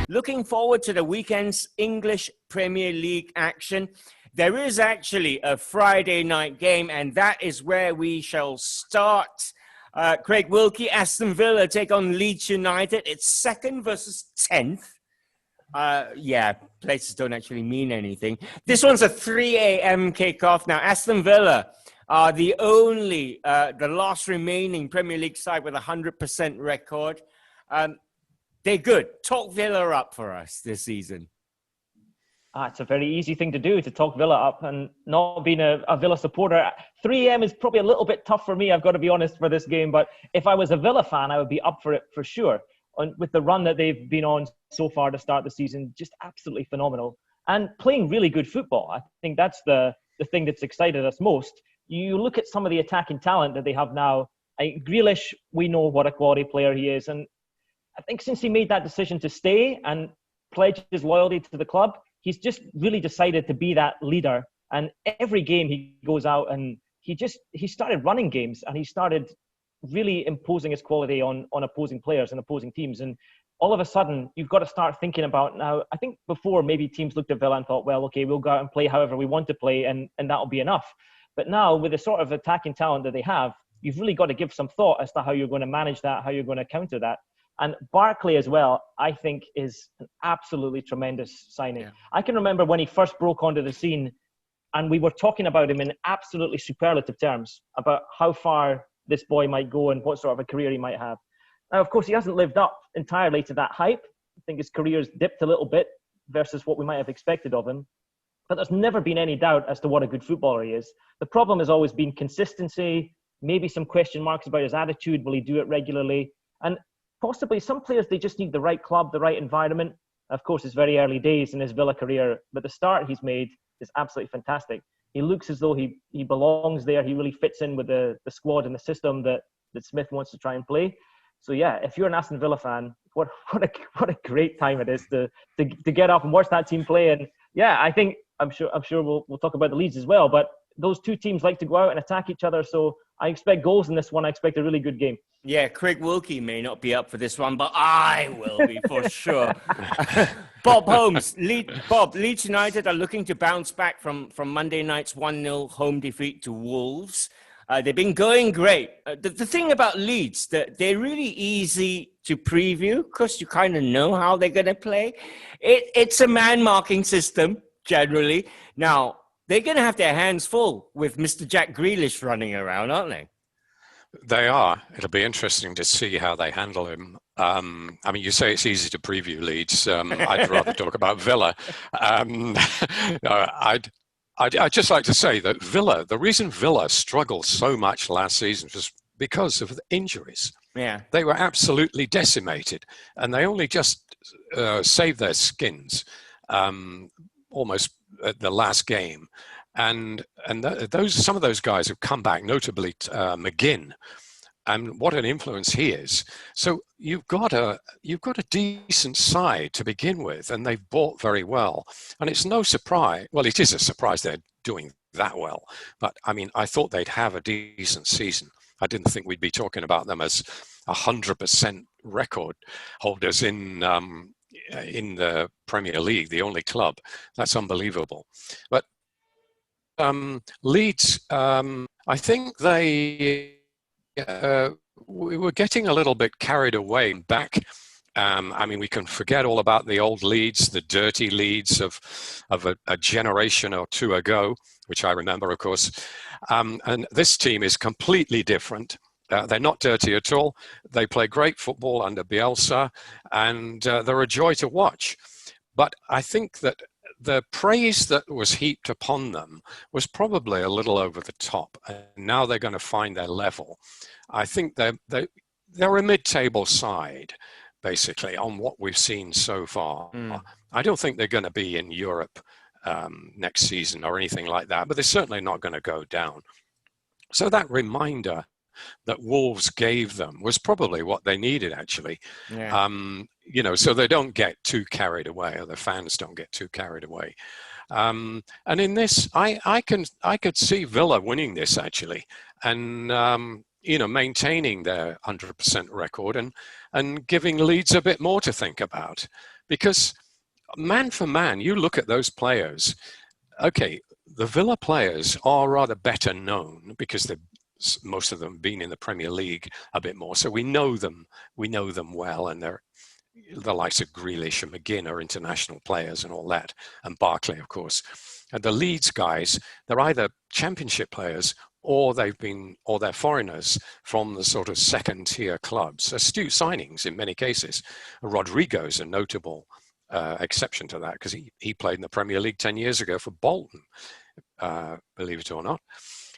Looking forward to the weekend's English Premier League action. There is actually a Friday night game, and that is where we shall start. Craig Wilkie, Aston Villa take on Leeds United. It's 2nd versus 10th. Yeah, places don't actually mean anything. This one's a 3 a.m. kickoff. Now, Aston Villa are the last remaining Premier League side with a 100% record. They're good. Talk Villa up for us this season. It's a very easy thing to do, to talk Villa up, and not being a Villa supporter. 3 a.m. is probably a little bit tough for me, I've got to be honest, for this game. But if I was a Villa fan, I would be up for it for sure. And with the run that they've been on so far to start the season, just absolutely phenomenal. And playing really good football. I think that's the thing that's excited us most. You look at some of the attacking talent that they have now. Grealish, we know what a quality player he is. And I think since he made that decision to stay and pledge his loyalty to the club, he's just really decided to be that leader. And every game he goes out and he started running games, and he started really imposing his quality on opposing players and opposing teams. And all of a sudden, you've got to start thinking about now. I think before maybe teams looked at Villa and thought, well, okay, we'll go out and play however we want to play, and that'll be enough. But now, with the sort of attacking talent that they have, you've really got to give some thought as to how you're going to manage that, how you're going to counter that. And Barkley as well, I think, is an absolutely tremendous signing. Yeah. I can remember when he first broke onto the scene, and we were talking about him in absolutely superlative terms about how far this boy might go and what sort of a career he might have. Now, of course, he hasn't lived up entirely to that hype. I think his career's dipped a little bit versus what we might have expected of him. But there's never been any doubt as to what a good footballer he is. The problem has always been consistency, maybe some question marks about his attitude. Will he do it regularly? And possibly some players, they just need the right club, the right environment. Of course, it's very early days in his Villa career, but the start he's made is absolutely fantastic. He looks as though he belongs there. He really fits in with the squad and the system that Smith wants to try and play. So yeah, if you're an Aston Villa fan, what a great time it is to get up and watch that team play. And yeah, I'm sure we'll talk about the Leeds as well, but those two teams like to go out and attack each other. So I expect goals in this one. I expect a really good game. Yeah, Craig Wilkie may not be up for this one, but I will be for sure. Bob Holmes, Leeds United are looking to bounce back from Monday night's 1-0 home defeat to Wolves. They've been going great. The thing about Leeds, that they're really easy to preview because you kind of know how they're going to play. It's a man-marking system, generally. Now, they're going to have their hands full with Mr. Jack Grealish running around, aren't they? They are. It'll be interesting to see how they handle him. I mean, you say it's easy to preview Leeds. I'd rather talk about Villa. I'd just like to say that the reason Villa struggled so much last season was because of the injuries. Yeah. They were absolutely decimated, and they only just saved their skins almost at the last game. And some of those guys have come back, notably McGinn, and what an influence he is. So you've got a decent side to begin with, and they've bought very well. And it's no surprise. Well, it is a surprise they're doing that well. But I mean, I thought they'd have a decent season. I didn't think we'd be talking about them as 100% record holders in the Premier League, the only club. That's unbelievable. But Leeds, I think we were getting a little bit carried away back. I mean, we can forget all about the old Leeds, the dirty Leeds of a generation or two ago, which I remember, of course. And this team is completely different. They're not dirty at all. They play great football under Bielsa, and they're a joy to watch. But I think that the praise that was heaped upon them was probably a little over the top, and now they're going to find their level. I think they're a mid-table side, basically, on what we've seen so far. I don't think they're going to be in Europe next season or anything like that, but they're certainly not going to go down. So that reminder that Wolves gave them was probably what they needed, actually. Yeah. So they don't get too carried away, or the fans don't get too carried away. And in this, I could see Villa winning this, actually, and maintaining their 100% record and giving Leeds a bit more to think about. because man for man, you look at those players. Okay, the Villa players are rather better known because most of them have been in the Premier League a bit more, so we know them well, and they're the likes of Grealish and McGinn are international players and all that, and Barkley, of course. And the Leeds guys, they're either championship players or they're foreigners from the sort of second-tier clubs. Astute signings in many cases. Rodrigo's a notable exception to that because he played in the Premier League 10 years ago for Bolton, believe it or not.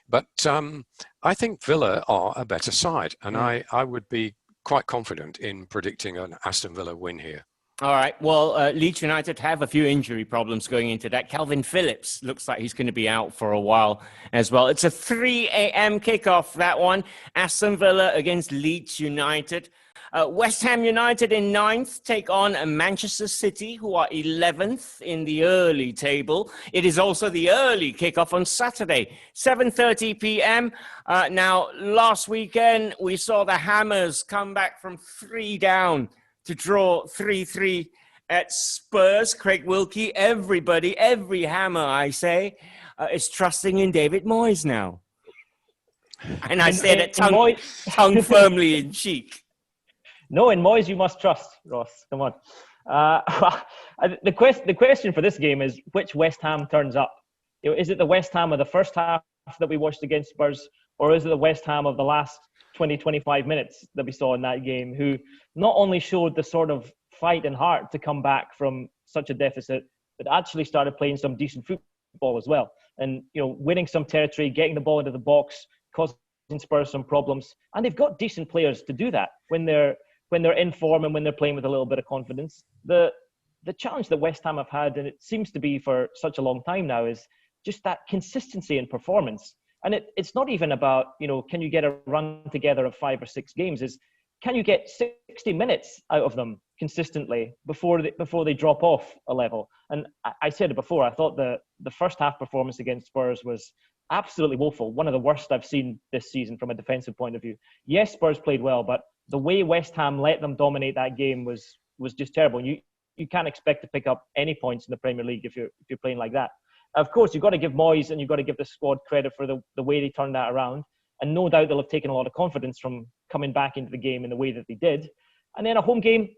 But I think Villa are a better side, and I would be quite confident in predicting an Aston Villa win here. All right. Well, Leeds United have a few injury problems going into that. Calvin Phillips looks like he's going to be out for a while as well. It's a 3 a.m. kickoff, that one. Aston Villa against Leeds United. West Ham United in 9th take on Manchester City, who are 11th in the early table. It is also the early kickoff on Saturday, 7:30 p.m. Now, last weekend, we saw the Hammers come back from 3 down to draw 3-3 at Spurs. Craig Wilkie, every Hammer, I say, is trusting in David Moyes now. And I say that tongue firmly in cheek. No, in Moyes you must trust, Ross. Come on. The question for this game is which West Ham turns up? Is it the West Ham of the first half that we watched against Spurs, or is it the West Ham of the last 20-25 minutes that we saw in that game, who not only showed the sort of fight and heart to come back from such a deficit, but actually started playing some decent football as well, and winning some territory, getting the ball into the box, causing Spurs some problems, and they've got decent players to do that when they're in form and when they're playing with a little bit of confidence. The challenge that West Ham have had, and it seems to be for such a long time now, is just that consistency in performance. And it's not even about, can you get a run together of 5 or 6 games? Is can you get 60 minutes out of them consistently before they drop off a level? And I said it before, I thought the first half performance against Spurs was absolutely woeful. One of the worst I've seen this season from a defensive point of view. Yes, Spurs played well, but the way West Ham let them dominate that game was just terrible. You can't expect to pick up any points in the Premier League if you're playing like that. Of course, you've got to give Moyes and you've got to give the squad credit for the way they turned that around. And no doubt they'll have taken a lot of confidence from coming back into the game in the way that they did. And then a home game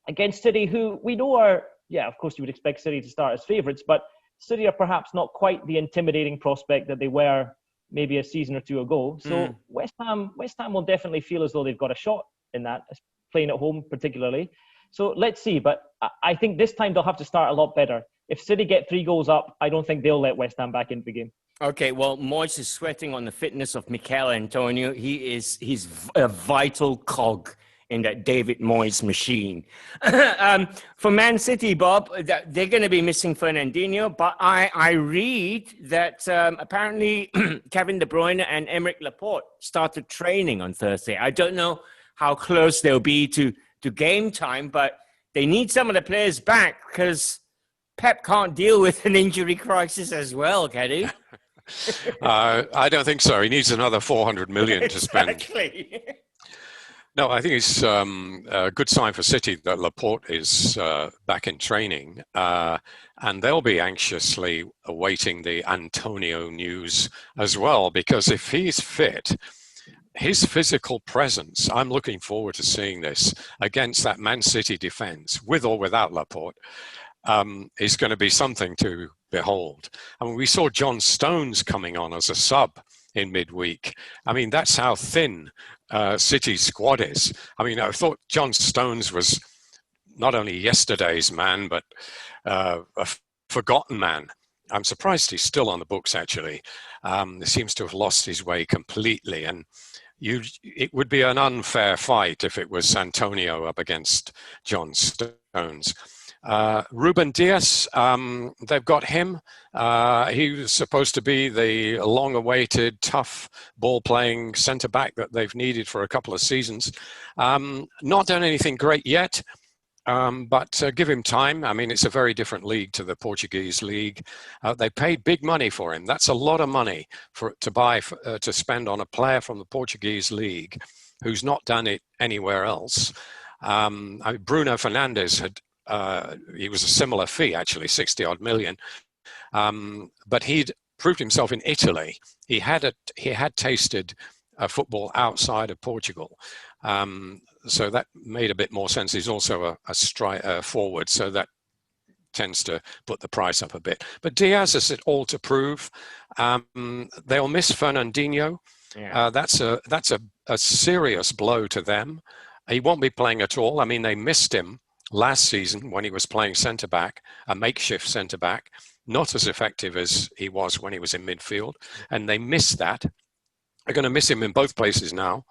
against City, who we know are, of course you would expect City to start as favourites, but City are perhaps not quite the intimidating prospect that they were maybe a season or two ago. So West Ham will definitely feel as though they've got a shot in that, playing at home particularly. So let's see. But I think this time they'll have to start a lot better. If City get 3 goals up, I don't think they'll let West Ham back into the game. Okay, well, Moyes is sweating on the fitness of Mikel Antonio. He's a vital cog in that David Moyes machine. For Man City, Bob, they're going to be missing Fernandinho, but I read that apparently Kevin De Bruyne and Aymeric Laporte started training on Thursday. I don't know how close they'll be to game time, but they need some of the players back because Pep can't deal with an injury crisis as well, can he? I don't think so. He needs another 400 million to spend. Exactly. No, I think it's a good sign for City that Laporte is back in training, and they'll be anxiously awaiting the Antonio news as well, because if he's fit, his physical presence, I'm looking forward to seeing this against that Man City defence, with or without Laporte, is going to be something to behold. I mean, we saw John Stones coming on as a sub in midweek. I mean, that's how thin City's squad is. I mean, I thought John Stones was not only yesterday's man, but a forgotten man. I'm surprised he's still on the books, actually. He seems to have lost his way completely. And it would be an unfair fight if it was Antonio up against John Stones. Ruben Dias, they've got him. He was supposed to be the long-awaited, tough ball-playing centre-back that they've needed for a couple of seasons. Not done anything great yet, but give him time. I mean, it's a very different league to the Portuguese league. They paid big money for him. That's a lot of money to spend on a player from the Portuguese league who's not done it anywhere else. Bruno Fernandes He was a similar fee, actually, 60 odd million. But he'd proved himself in Italy. He had tasted football outside of Portugal. So that made a bit more sense. He's also a forward, so that tends to put the price up a bit. But Diaz has it all to prove. They'll miss Fernandinho. Yeah. That's a serious blow to them. He won't be playing at all. I mean, they missed him last season when he was playing centre-back, a makeshift centre-back, not as effective as he was when he was in midfield. And they missed that. They're going to miss him in both places now.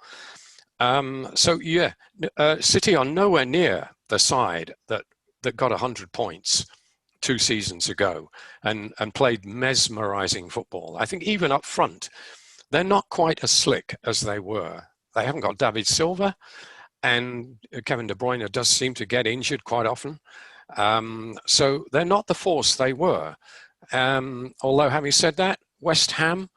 City are nowhere near the side that got 100 points 2 seasons ago and played mesmerizing football. I think even up front, they're not quite as slick as they were. They haven't got David Silva, and Kevin De Bruyne does seem to get injured quite often. So they're not the force they were. Although having said that, West Ham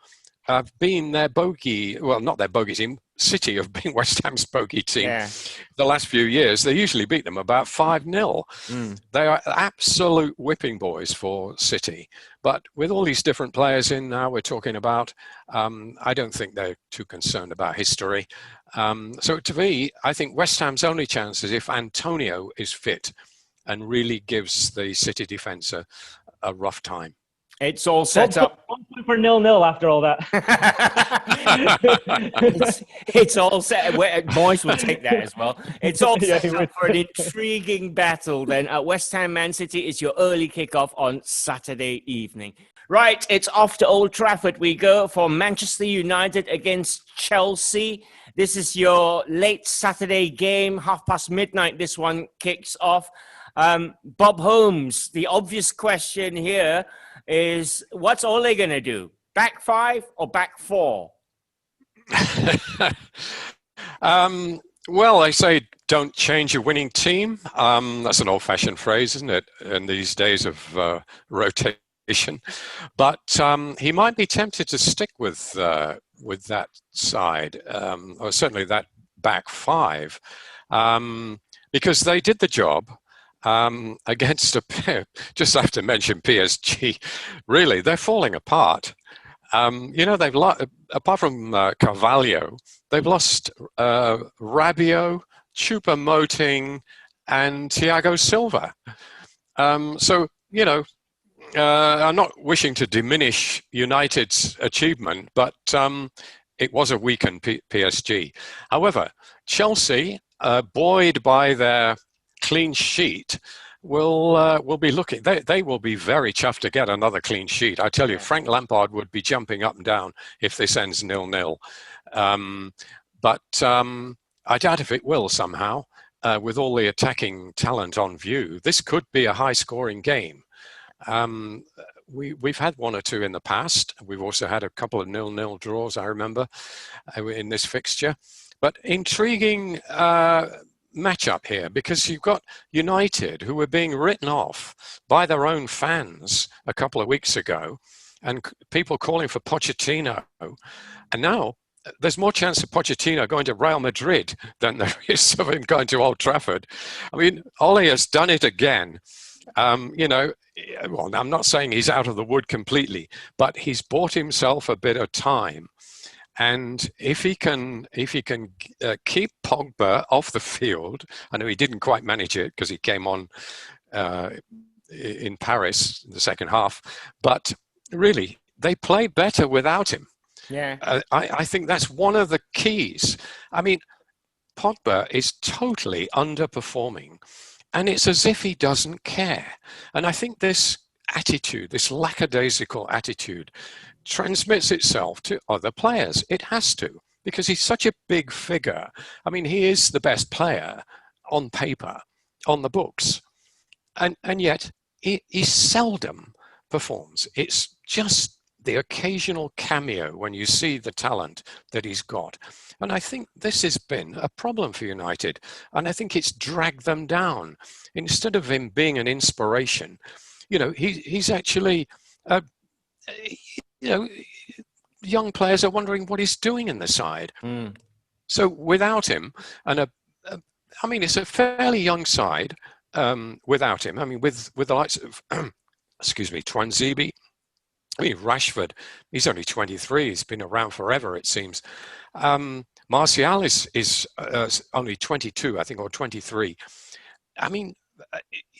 have been their bogey, well, not their bogey team, City have been West Ham's bogey team the last few years. They usually beat them about 5-0. They are absolute whipping boys for City. But with all these different players in now we're talking about, I don't think they're too concerned about history. So to me, I think West Ham's only chance is if Antonio is fit and really gives the City defence a rough time. It's all set up. 1 point for 0-0 after all that. it's all set. Moyes will take that as well. It's all set up for an intriguing battle then. West Ham Man City is your early kickoff on Saturday evening. Right, it's off to Old Trafford. We go for Manchester United against Chelsea. This is your late Saturday game, midnight. This one kicks off. Bob Holmes, the obvious question here is, what's Ole going to do? Back 5 or back 4? Well, I say don't change your winning team. That's an old-fashioned phrase, isn't it, in these days of rotation? But he might be tempted to stick with that side, or certainly that back 5, because they did the job. Against just have to mention PSG. Really, they're falling apart. They've lost, apart from Carvalho, they've lost Rabiot, Choupo-Moting, and Thiago Silva. I'm not wishing to diminish United's achievement, but it was a weakened PSG. However, Chelsea, buoyed by their clean sheet, will be looking. They will be very chuffed to get another clean sheet. I tell you, Frank Lampard would be jumping up and down if this ends 0-0. But I doubt if it will somehow. With all the attacking talent on view, this could be a high-scoring game. We've had 1 or 2 in the past. We've also had a couple of 0-0 draws, I remember, in this fixture. But intriguing matchup here, because you've got United, who were being written off by their own fans a couple of weeks ago, and people calling for Pochettino. And now there's more chance of Pochettino going to Real Madrid than there is of him going to Old Trafford. I mean, Ole has done it again. Well, I'm not saying he's out of the wood completely, but he's bought himself a bit of time. And if he can keep Pogba off the field, I know he didn't quite manage it because he came on in Paris in the second half, but really they play better without him. Yeah, I think that's one of the keys. I mean, Pogba is totally underperforming, and it's as if he doesn't care. And I think this attitude, this lackadaisical attitude, transmits itself to other players. It has to, because he's such a big figure. I mean, he is the best player on paper, on the books, and yet he seldom performs. It's just the occasional cameo when you see the talent that he's got. And I think this has been a problem for United, and I think it's dragged them down. Instead of him being an inspiration, he's actually young players are wondering what he's doing in the side. So without him, and it's a fairly young side, without him. I mean, with the likes of, excuse me, Twanzebe. I mean, Rashford, he's only 23. He's been around forever, it seems. Martial is only 22, I think, or 23. I mean,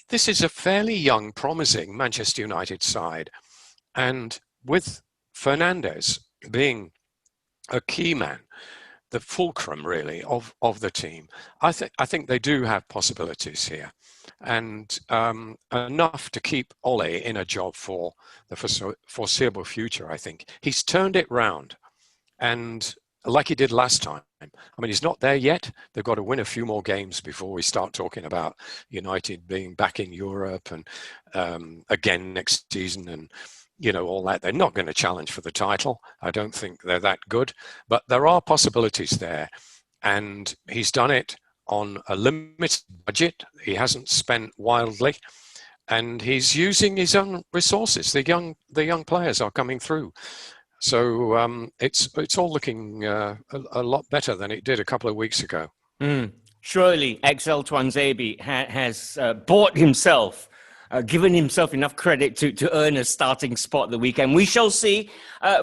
this is a fairly young, promising Manchester United side. And with Fernandes being a key man, the fulcrum really of the team, I think they do have possibilities here, and enough to keep Ole in a job for the foreseeable future. I think he's turned it round, and like he did last time. I mean, he's not there yet. They've got to win a few more games before we start talking about United being back in Europe and again next season and all that. They're not going to challenge for the title. I don't think they're that good, but there are possibilities there. And he's done it on a limited budget. He hasn't spent wildly, and he's using his own resources. The young players are coming through. So it's all looking a lot better than it did a couple of weeks ago. Surely XL Twanzebe has bought himself, given himself enough credit to earn a starting spot the weekend. We shall see.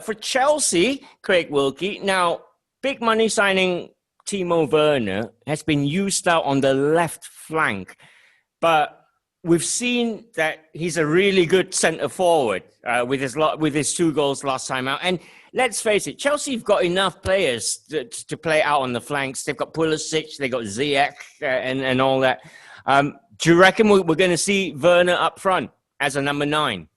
For Chelsea, Craig Wilkie, now big money signing Timo Werner has been used out on the left flank, but we've seen that he's a really good centre forward with his 2 goals last time out. And let's face it, Chelsea have got enough players to play out on the flanks. They've got Pulisic, they've got Ziyech, and all that. Do you reckon we're going to see Werner up front as a number 9?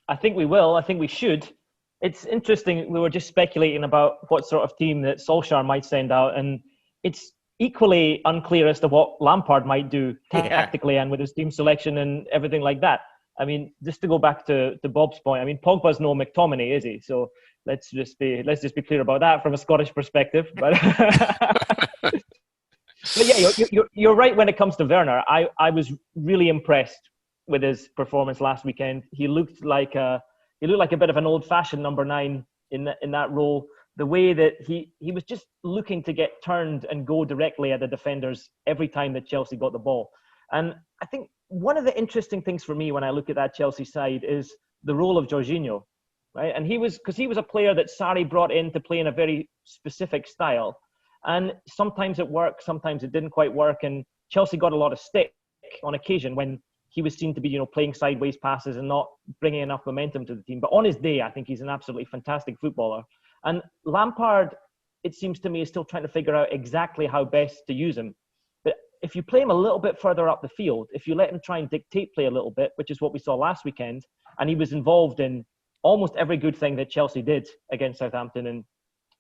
I think we will. I think we should. It's interesting. We were just speculating about what sort of team that Solskjaer might send out, and it's equally unclear as to what Lampard might do tactically and with his team selection and everything like that. I mean, just to go back to Bob's point, I mean, Pogba's no McTominay, is he? So let's just be clear about that from a Scottish perspective. But, but yeah, you're right when it comes to Werner. I was really impressed with his performance last weekend. He looked like a bit of an old-fashioned number 9 in that role. The way that he was just looking to get turned and go directly at the defenders every time that Chelsea got the ball. And I think one of the interesting things for me when I look at that Chelsea side is the role of Jorginho, right? And he was a player that Sarri brought in to play in a very specific style. And sometimes it worked, sometimes it didn't quite work. And Chelsea got a lot of stick on occasion when he was seen to be, playing sideways passes and not bringing enough momentum to the team. But on his day, I think he's an absolutely fantastic footballer. And Lampard, it seems to me, is still trying to figure out exactly how best to use him. But if you play him a little bit further up the field, if you let him try and dictate play a little bit, which is what we saw last weekend, and he was involved in almost every good thing that Chelsea did against Southampton and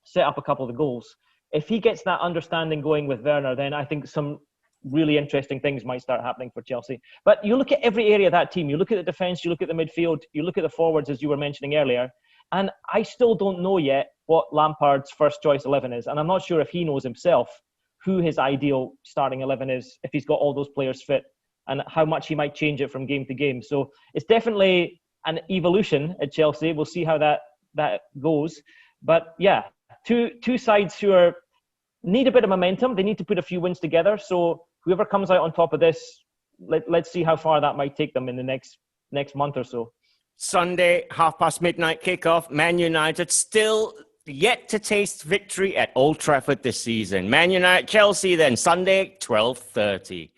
set up a couple of the goals. If he gets that understanding going with Werner, then I think some really interesting things might start happening for Chelsea. But you look at every area of that team. You look at the defence, you look at the midfield, you look at the forwards, as you were mentioning earlier, and I still don't know yet what Lampard's first choice 11 is. And I'm not sure if he knows himself who his ideal starting 11 is, if he's got all those players fit, and how much he might change it from game to game. So it's definitely an evolution at Chelsea. We'll see how that goes. But yeah, two sides who need a bit of momentum. They need to put a few wins together. So whoever comes out on top of this, let's see how far that might take them in the next month or so. Sunday, midnight kickoff. Man United still yet to taste victory at Old Trafford this season. Man United, Chelsea then, Sunday, 12:30.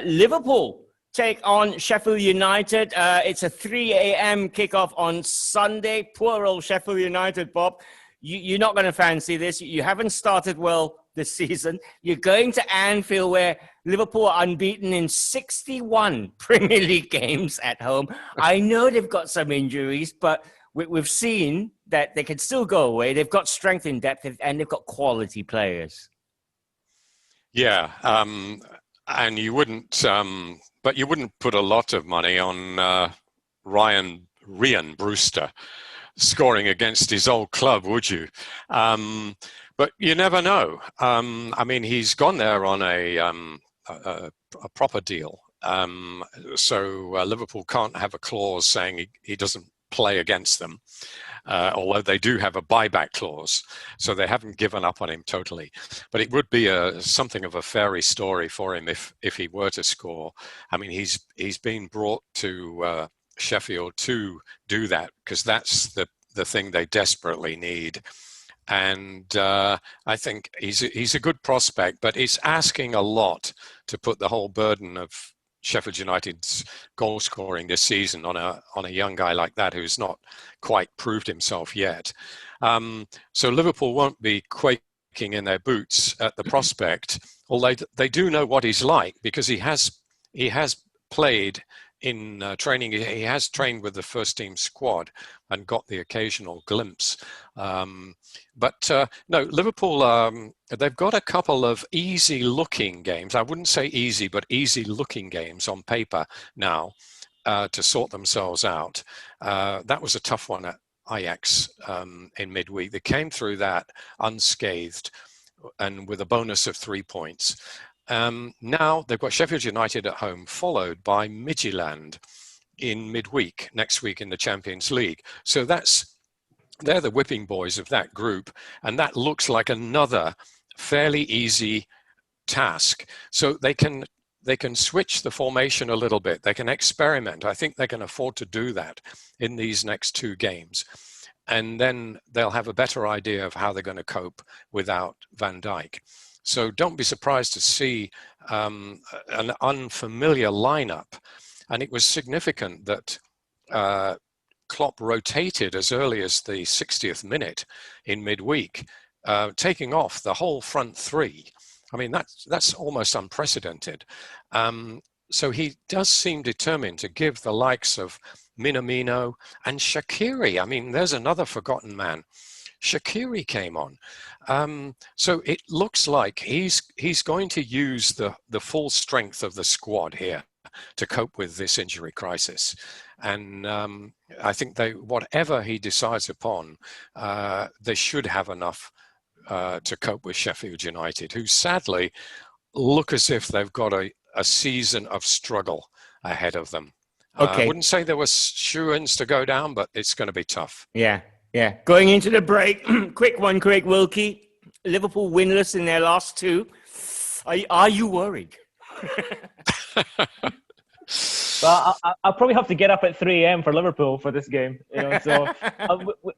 Liverpool take on Sheffield United. It's a 3 a.m. kickoff on Sunday. Poor old Sheffield United, Bob. You're not going to fancy this. You haven't started well this season. You're going to Anfield, where Liverpool are unbeaten in 61 Premier League games at home. I know they've got some injuries, but we've seen that they can still go away. They've got strength in depth, and they've got quality players. Yeah, and you wouldn't put a lot of money on Ryan Brewster scoring against his old club, would you? But you never know. I mean, he's gone there on a proper deal. So Liverpool can't have a clause saying he doesn't play against them. Although they do have a buyback clause, so they haven't given up on him totally. But it would be something of a fairy story for him if he were to score. I mean, he's been brought to Sheffield to do that because that's the thing they desperately need. And I think he's a good prospect, but it's asking a lot to put the whole burden of Sheffield United's goal scoring this season on a young guy like that who's not quite proved himself yet. So Liverpool won't be quaking in their boots at the prospect, although they do know what he's like because he has played in training. He has trained with the first team squad and got the occasional glimpse. But no, Liverpool, they've got a couple of easy looking games. I wouldn't say easy, but easy looking games on paper now to sort themselves out. That was a tough one at Ajax in midweek. They came through that unscathed and with a bonus of 3 points. Now they've got Sheffield United at home, followed by Midtjylland in midweek, next week in the Champions League. So they're the whipping boys of that group, and that looks like another fairly easy task. So they can switch the formation a little bit. They can experiment. I think they can afford to do that in these next two games. And then they'll have a better idea of how they're going to cope without Van Dijk. So don't be surprised to see an unfamiliar lineup. And it was significant that Klopp rotated as early as the 60th minute in midweek, taking off the whole front three. I mean, that's almost unprecedented. So he does seem determined to give the likes of Minamino and Shaqiri. I mean, there's another forgotten man. Shaqiri came on. So it looks like he's going to use the full strength of the squad here to cope with this injury crisis. And I think whatever he decides upon, they should have enough to cope with Sheffield United, who sadly look as if they've got a season of struggle ahead of them. Okay. I wouldn't say there were shoo-ins to go down, but it's going to be tough. Yeah. Going into the break, quick one, Craig Wilkie. Liverpool winless in their last two. Are you worried? Well, I'll probably have to get up at 3 a.m. for Liverpool for this game, so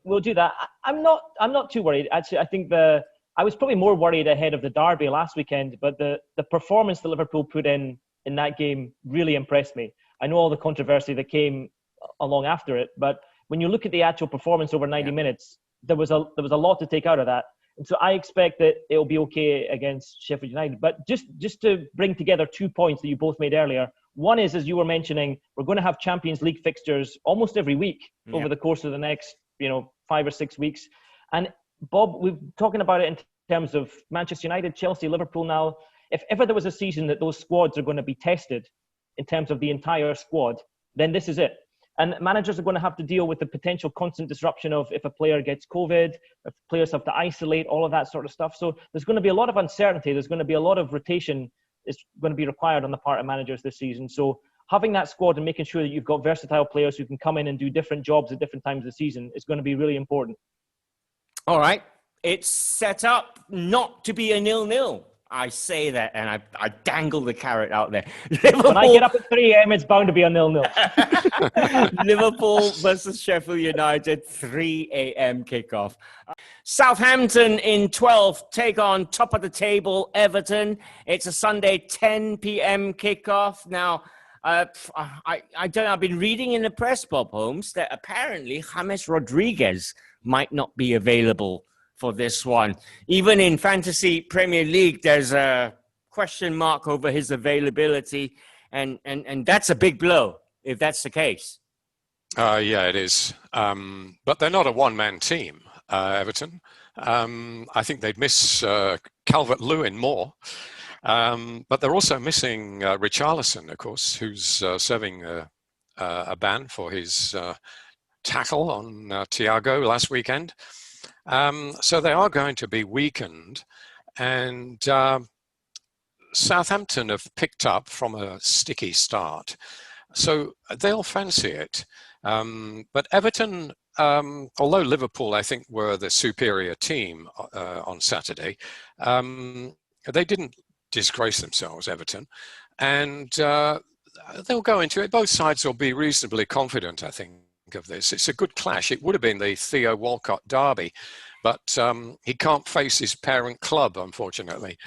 we'll do that. I'm not too worried. Actually, I think I was probably more worried ahead of the derby last weekend, but the performance that Liverpool put in that game really impressed me. I know all the controversy that came along after it, but when you look at the actual performance over 90 minutes, there was a lot to take out of that. And so I expect that it'll be okay against Sheffield United. But just to bring together 2 points that you both made earlier. One is, as you were mentioning, we're going to have Champions League fixtures almost every week over the course of the next 5 or 6 weeks. And Bob, we've talking about it in terms of Manchester United, Chelsea, Liverpool now. If ever there was a season that those squads are going to be tested in terms of the entire squad, then this is it. And managers are going to have to deal with the potential constant disruption of if a player gets COVID, if players have to isolate, all of that sort of stuff. So there's going to be a lot of uncertainty. There's going to be a lot of rotation is going to be required on the part of managers this season. So having that squad and making sure that you've got versatile players who can come in and do different jobs at different times of the season is going to be really important. All right. It's set up not to be a 0-0. I say that and I dangle the carrot out there. When I get up at 3 a.m., it's bound to be a 0-0. Liverpool versus Sheffield United, 3 a.m. kickoff. Southampton in 12th take on top of the table Everton. It's a Sunday 10 p.m. kickoff. Now, I don't know, I've been reading in the press, Bob Holmes, that apparently James Rodriguez might not be available for this one. Even in Fantasy Premier League, there's a question mark over his availability, and that's a big blow if that's the case. Yeah, it is. But they're not a one-man team, Everton. I think they'd miss Calvert-Lewin more. But they're also missing Richarlison, of course, who's serving a ban for his tackle on Thiago last weekend. So they are going to be weakened, and Southampton have picked up from a sticky start, so they'll fancy it. But Everton, although Liverpool, I think, were the superior team on Saturday, they didn't disgrace themselves, Everton. And they'll go into it. Both sides will be reasonably confident, I think, of this. It's a good clash. It would have been the Theo Walcott derby, but he can't face his parent club, unfortunately.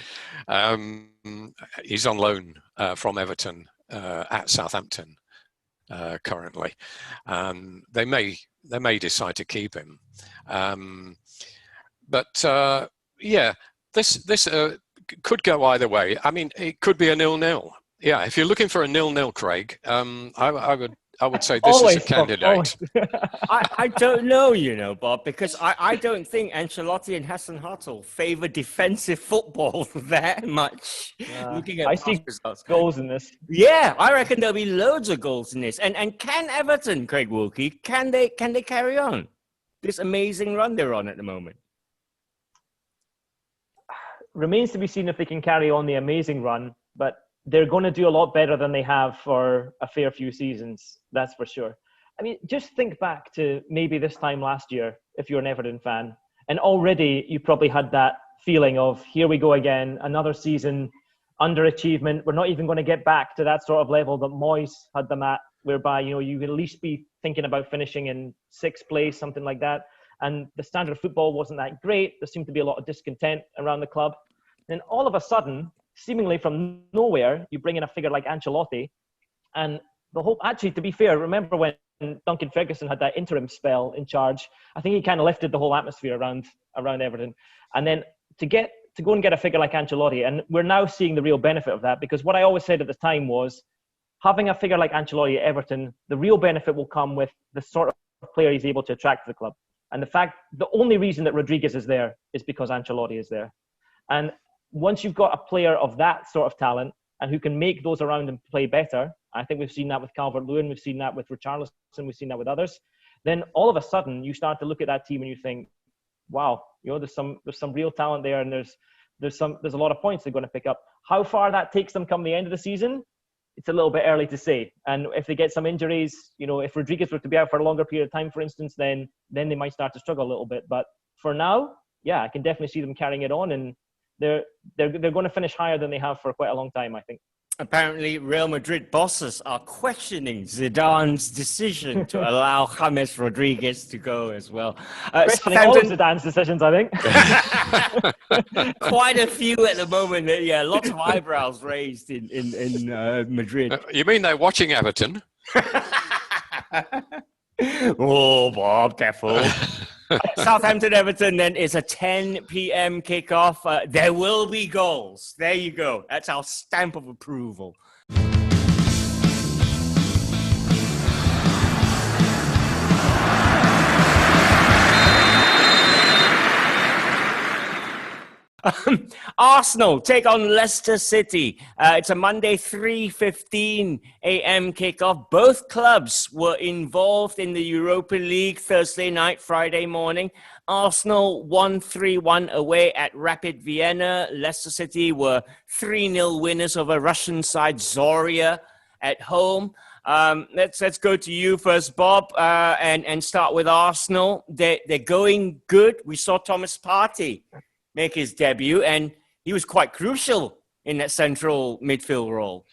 He's on loan from Everton at Southampton currently. They may decide to keep him. But this could go either way. I mean, it could be a 0-0. Yeah, if you're looking for a 0-0, Craig, I would say this is a candidate. I don't know, Bob, because I don't think Ancelotti and Hassan Hartel favour defensive football that much. Looking at I see results. Goals in this. Yeah, I reckon there'll be loads of goals in this. And can Everton, Craig Wilkie, can they carry on this amazing run they're on at the moment? Remains to be seen if they can carry on the amazing run, but they're going to do a lot better than they have for a fair few seasons, that's for sure. I mean, just think back to maybe this time last year, if you're an Everton fan, and already you probably had that feeling of, here we go again, another season, underachievement. We're not even going to get back to that sort of level that Moyes had them at, whereby, you could at least be thinking about finishing in 6th place, something like that. And the standard of football wasn't that great. There seemed to be a lot of discontent around the club. Then all of a sudden, seemingly from nowhere, you bring in a figure like Ancelotti, and the whole. Actually, to be fair, remember when Duncan Ferguson had that interim spell in charge? I think he kind of lifted the whole atmosphere around Everton, and then to go and get a figure like Ancelotti, and we're now seeing the real benefit of that, because what I always said at the time was, having a figure like Ancelotti at Everton, the real benefit will come with the sort of player he's able to attract to the club, and the only reason that Rodriguez is there is because Ancelotti is there, and once you've got a player of that sort of talent and who can make those around him play better, I think we've seen that with Calvert-Lewin, we've seen that with Richarlison, we've seen that with others, then all of a sudden you start to look at that team and you think, wow, there's some real talent there, and there's a lot of points they're going to pick up. How far that takes them come the end of the season, it's a little bit early to say. And if they get some injuries, if Rodriguez were to be out for a longer period of time, for instance, then they might start to struggle a little bit. But for now, yeah, I can definitely see them carrying it on, and they're going to finish higher than they have for quite a long time, I think. Apparently, Real Madrid bosses are questioning Zidane's decision to allow James Rodriguez to go as well. Questioning all of Zidane's decisions, I think. Quite a few at the moment. Yeah, lots of eyebrows raised in Madrid. You mean they're watching Everton? Oh, Bob, careful. Southampton Everton then is a 10 p.m. kickoff. There will be goals. There you go. That's our stamp of approval. Arsenal take on Leicester City. It's a Monday 3:15 a.m. kickoff. Both clubs were involved in the Europa League Thursday night, Friday morning. Arsenal won 3-1 away at Rapid Vienna. Leicester City were 3-0 winners over Russian side Zorya at home. Let's go to you first, Bob, and start with Arsenal. They're going good. We saw Thomas Partey make his debut, and he was quite crucial in that central midfield role.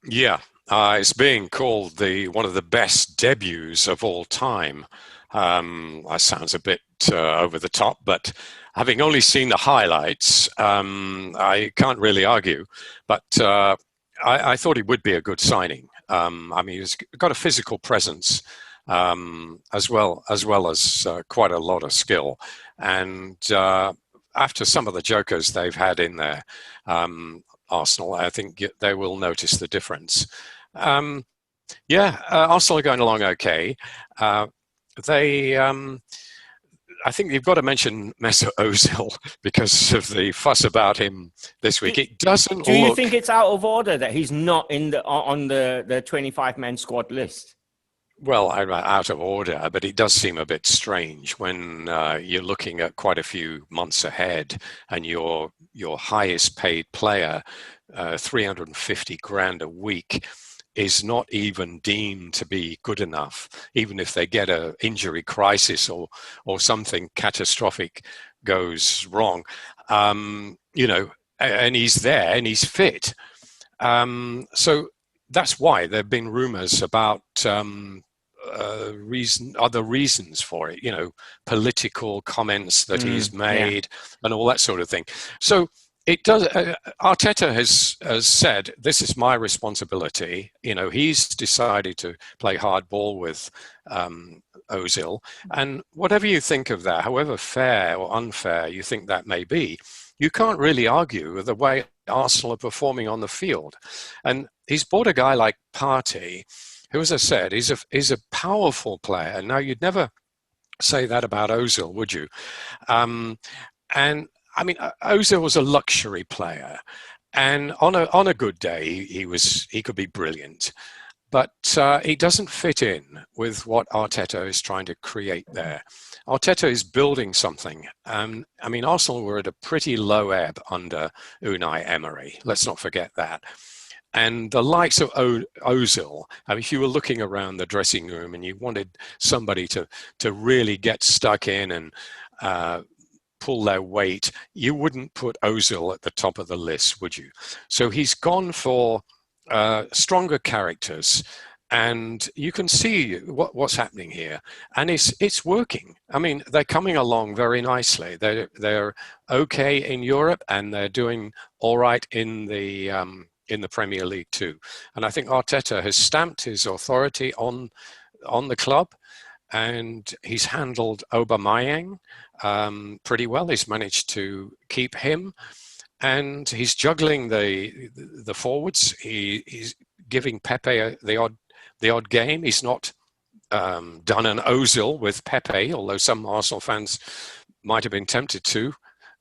Yeah, it's being called one of the best debuts of all time. That sounds a bit over the top, but having only seen the highlights, I can't really argue. But I thought he would be a good signing. I mean, he's got a physical presence, as well as quite a lot of skill, and after some of the jokers they've had in there, Arsenal, I think they will notice the difference. Arsenal are going along okay. I think you've got to mention Mesut Ozil because of the fuss about him this week. It doesn't. Do you think it's out of order that he's not on the 25-man squad list? Well, out of order, but it does seem a bit strange when you're looking at quite a few months ahead, and your highest paid player, 350 grand a week, is not even deemed to be good enough, even if they get an injury crisis or something catastrophic goes wrong. And he's there and he's fit. So that's why there have been rumours about other reasons for it, political comments that he's made and all that sort of thing. So it does. Arteta has said, this is my responsibility. He's decided to play hardball with Ozil. And whatever you think of that, however fair or unfair you think that may be, you can't really argue with the way Arsenal are performing on the field. And he's bought a guy like Partey, who, as I said, is a powerful player. Now, you'd never say that about Ozil, would you? And I mean, Ozil was a luxury player, and on a good day, he could be brilliant. But he doesn't fit in with what Arteta is trying to create there. Arteta is building something. I mean, Arsenal were at a pretty low ebb under Unai Emery. Let's not forget that. And the likes of Ozil, I mean, if you were looking around the dressing room and you wanted somebody to really get stuck in and pull their weight, you wouldn't put Ozil at the top of the list, would you? So he's gone for stronger characters, and you can see what's happening here, and it's working. I mean, they're coming along very nicely. They're okay in Europe, and they're doing all right in the Premier League too. And I think Arteta has stamped his authority on the club, and he's handled Aubameyang pretty well. He's managed to keep him, and he's juggling the forwards. He's giving Pepe the odd game. He's not done an Ozil with Pepe, although some Arsenal fans might have been tempted to,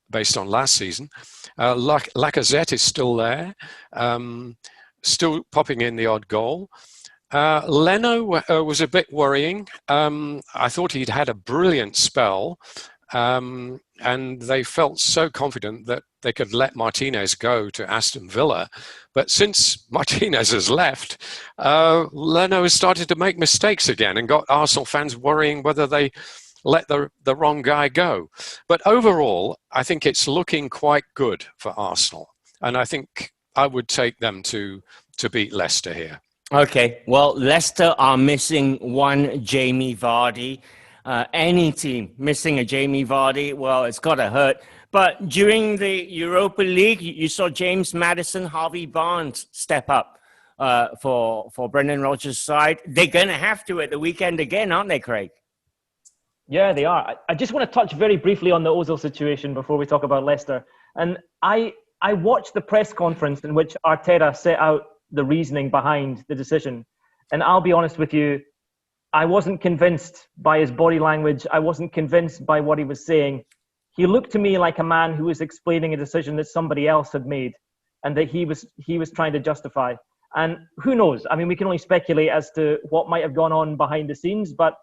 based on last season. Lacazette is still there, still popping in the odd goal. Leno was a bit worrying. I thought he'd had a brilliant spell, and they felt so confident that they could let Martinez go to Aston Villa. But since Martinez has left, Leno has started to make mistakes again and got Arsenal fans worrying whether they let the wrong guy go. But overall, I think it's looking quite good for Arsenal. And I think I would take them to beat Leicester here. Okay, well, Leicester are missing one Jamie Vardy. Any team missing a Jamie Vardy, well, it's got to hurt. But during the Europa League, you saw James Maddison, Harvey Barnes step up for Brendan Rodgers' side. They're going to have to at the weekend again, aren't they, Craig? Yeah, they are. I just want to touch very briefly on the Ozil situation before we talk about Leicester. And I watched the press conference in which Arteta set out the reasoning behind the decision. And I'll be honest with you, I wasn't convinced by his body language. I wasn't convinced by what he was saying. He looked to me like a man who was explaining a decision that somebody else had made and that he was trying to justify. And who knows? I mean, we can only speculate as to what might have gone on behind the scenes, but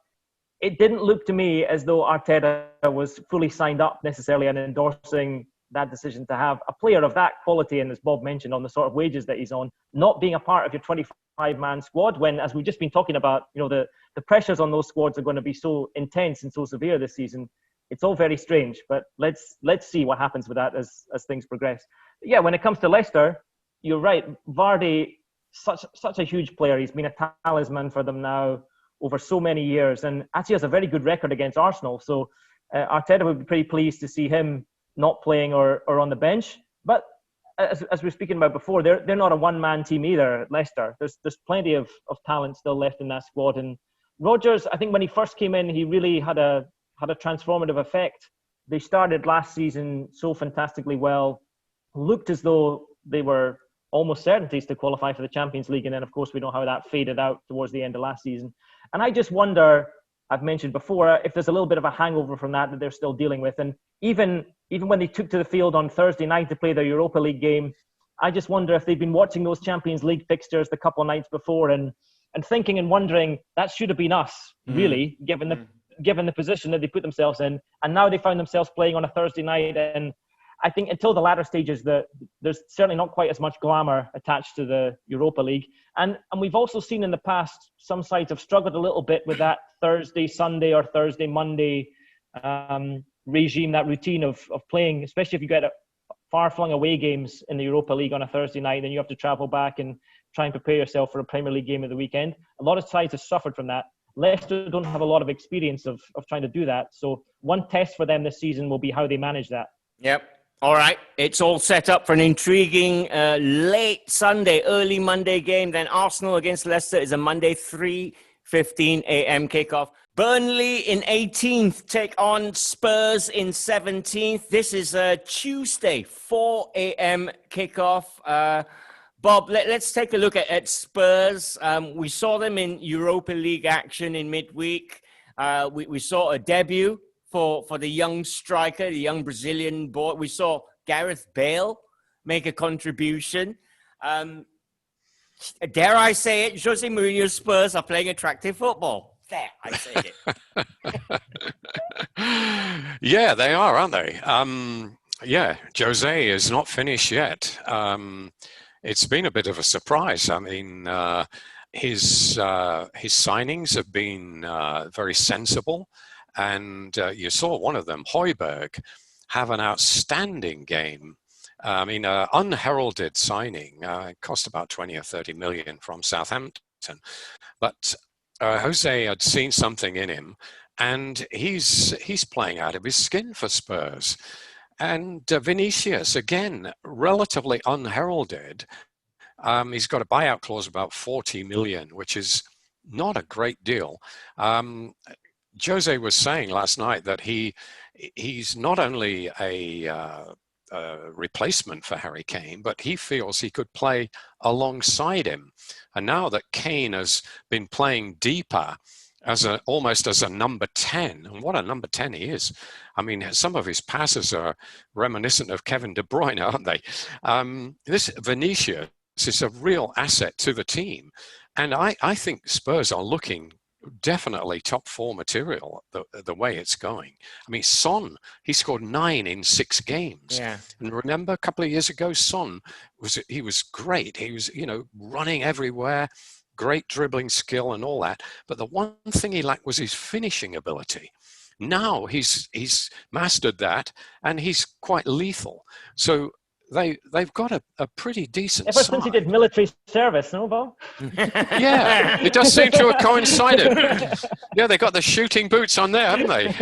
it didn't look to me as though Arteta was fully signed up necessarily and endorsing that decision to have a player of that quality, and as Bob mentioned, on the sort of wages that he's on, not being a part of your 25-man squad when, as we've just been talking about, the pressures on those squads are going to be so intense and so severe this season. It's all very strange, but let's see what happens with that as things progress. But yeah, when it comes to Leicester, you're right. Vardy, such a huge player. He's been a talisman for them now over so many years, and actually has a very good record against Arsenal. So Arteta would be pretty pleased to see him not playing or on the bench. But as we were speaking about before, they're not a one-man team either at Leicester. There's plenty of talent still left in that squad. And Rodgers, I think when he first came in, he really had a transformative effect. They started last season so fantastically well, looked as though they were almost certainties to qualify for the Champions League. And then, of course, we know how that faded out towards the end of last season. And I just wonder, I've mentioned before, if there's a little bit of a hangover from that they're still dealing with. And even when they took to the field on Thursday night to play their Europa League game, I just wonder if they've been watching those Champions League fixtures the couple of nights before and thinking and wondering, that should have been us, really, given the position that they put themselves in. And now they found themselves playing on a Thursday night. And I think until the latter stages, there's certainly not quite as much glamour attached to the Europa League. And we've also seen in the past, some sides have struggled a little bit with that Thursday, Sunday or Thursday, Monday regime, that routine of playing, especially if you get far-flung away games in the Europa League on a Thursday night, then you have to travel back and try and prepare yourself for a Premier League game of the weekend. A lot of sides have suffered from that. Leicester don't have a lot of experience of trying to do that. So one test for them this season will be how they manage that. Yep. All right. It's all set up for an intriguing late Sunday, early Monday game. Then Arsenal against Leicester is a Monday 3:15 a.m. kickoff. Burnley in 18th take on Spurs in 17th. This is a Tuesday 4 a.m. kickoff. Bob, let's take a look at Spurs. We saw them in Europa League action in midweek. We saw a debut for the young striker, the young Brazilian boy. We saw Gareth Bale make a contribution. Dare I say it, Jose Mourinho's Spurs are playing attractive football. There, I said it. Yeah, they are, aren't they? Yeah, Jose is not finished yet. It's been a bit of a surprise. I mean, his signings have been very sensible. And you saw one of them, Højbjerg, have an outstanding game. I mean, unheralded signing. It cost about 20 or 30 million from Southampton. But Jose had seen something in him, and he's playing out of his skin for Spurs. And Vinicius, again, relatively unheralded. He's got a buyout clause of about 40 million, which is not a great deal. Jose was saying last night that he's not only a replacement for Harry Kane, but he feels he could play alongside him. And now that Kane has been playing deeper almost as a number 10, and what a number 10 he is. I mean, some of his passes are reminiscent of Kevin De Bruyne, aren't they? This Vinicius is a real asset to the team. And I think Spurs are looking definitely top 4 material the way it's going. I mean, Son, he scored 9 in 6 games. Yeah. And remember a couple of years ago, Son was great. He was, running everywhere, great dribbling skill and all that. But the one thing he lacked was his finishing ability. Now he's mastered that, and he's quite lethal. So they've got a pretty decent Ever since he did military service, no, Bo? Yeah, it does seem to have coincided. Yeah, they got the shooting boots on there, haven't they?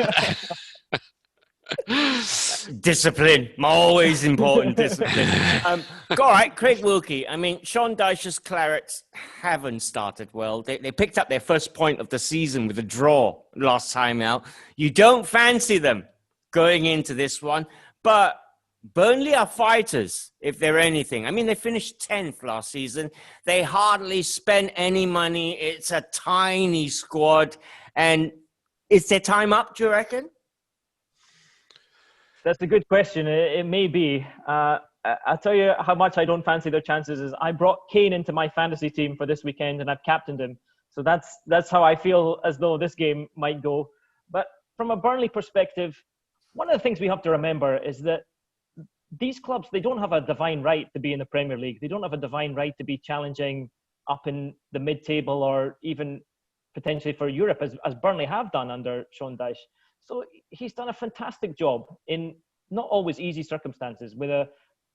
Discipline, always important. Discipline. All right, Craig Wilkie. I mean, Sean Dyche's Clarets haven't started well. They picked up their first point of the season with a draw last time out. You don't fancy them going into this one, but Burnley are fighters, if they're anything. I mean, they finished 10th last season. They hardly spent any money. It's a tiny squad. And is their time up, do you reckon? That's a good question. It may be. I'll tell you how much I don't fancy their chances is I brought Kane into my fantasy team for this weekend, and I've captained him. So that's how I feel as though this game might go. But from a Burnley perspective, one of the things we have to remember is that these clubs, they don't have a divine right to be in the Premier League. They don't have a divine right to be challenging up in the mid-table or even potentially for Europe, as Burnley have done under Sean Dyche. So he's done a fantastic job in not always easy circumstances, with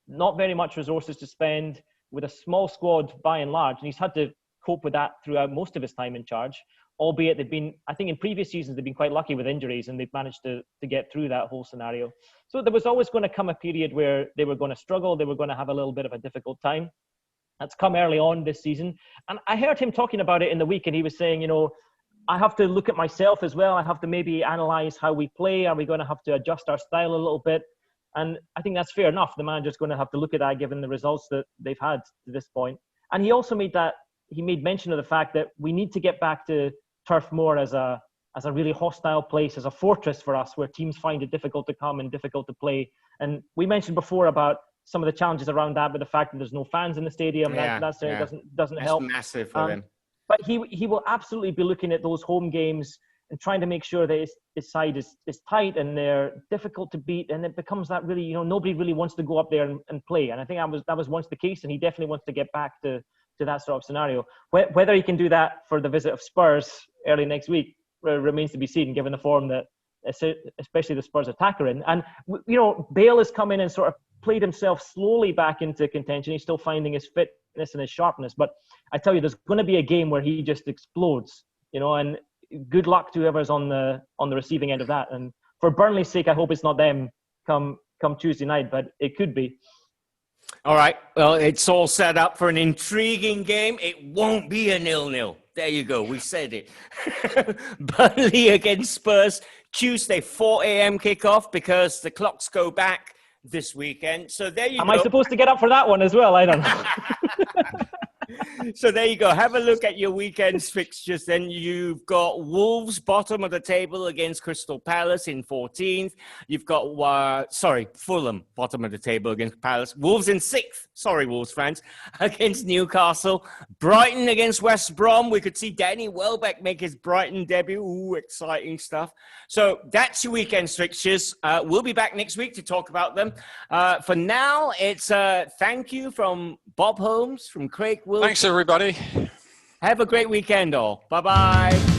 not very much resources to spend, with a small squad by and large. And he's had to cope with that throughout most of his time in charge, albeit I think in previous seasons, they've been quite lucky with injuries and they've managed to get through that whole scenario. So there was always going to come a period where they were going to struggle. They were going to have a little bit of a difficult time. That's come early on this season. And I heard him talking about it in the week, and he was saying, I have to look at myself as well. I have to maybe analyze how we play. Are we going to have to adjust our style a little bit? And I think that's fair enough. The manager's going to have to look at that given the results that they've had to this point. And he also made mention of the fact that we need to get back to Turf Moor as a really hostile place, as a fortress for us, where teams find it difficult to come and difficult to play. And we mentioned before about some of the challenges around that, with the fact that there's no fans in the stadium. That doesn't help. That's massive for them. But he will absolutely be looking at those home games and trying to make sure that his side is tight and they're difficult to beat, and it becomes that really, nobody really wants to go up there and play. And I think that was once the case, and he definitely wants to get back to that sort of scenario. Whether he can do that for the visit of Spurs early next week remains to be seen, given the form that especially the Spurs attacker in. And Bale has come in and sort of played himself slowly back into contention. He's still finding his fitness and his sharpness, but I tell you, there's going to be a game where he just explodes, and good luck to whoever's on the receiving end of that. And for Burnley's sake, I hope it's not them come Tuesday night, but it could be. All right. Well, it's all set up for an intriguing game. It won't be a 0-0. There you go. We said it. Burnley against Spurs, Tuesday, 4 a.m. kickoff, because the clocks go back this weekend. So there you go. Am I supposed to get up for that one as well? I don't know. So there you go. Have a look at your weekend's fixtures. Then you've got Wolves, bottom of the table, against Crystal Palace in 14th. You've got, Fulham, bottom of the table against Palace. Wolves in 6th. Sorry, Wolves fans. Against Newcastle. Brighton against West Brom. We could see Danny Welbeck make his Brighton debut. Ooh, exciting stuff. So that's your weekend's fixtures. We'll be back next week to talk about them. For now, it's thank you from Bob Holmes, from Craig Wilson. Thanks, everybody. Have a great weekend, all. Bye-bye.